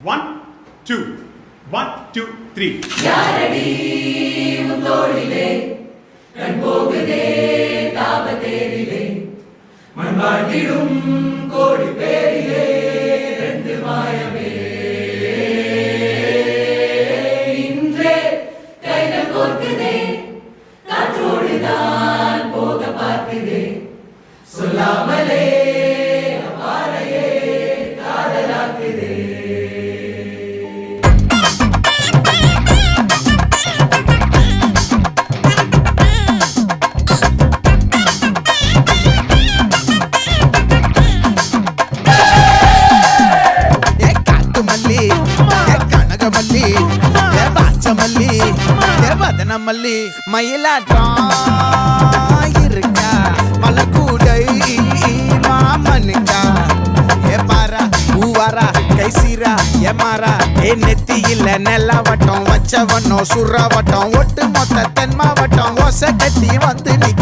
One, two, 1, 2, 3. யாரடி உன் தோளிலே கண் போகுதே தாபத்தேரிலே மண் வாழ்ந்திடும் கோடி பேரிலே ரெண்டு மாயமே இன்றே கைகள் கோர்க்குதே காற்றோடுதான் போக பார்க்குதே சொல்லாமலே அபாரையே காதலாக்குதே. மல்லி மயிலாட்டம் இருக்கா மலக்கூடை மாமனுக்கா ஏ பாரா பூவாரா கைசீரா ஏ மாறா ஏ நெத்தி இல்ல நெல்லாவட்டம் வச்சவட்டம் சுறாவட்டம் ஒட்டு மொத்த தென் மாவட்டம் ஓசை கட்டி வந்து நிக்க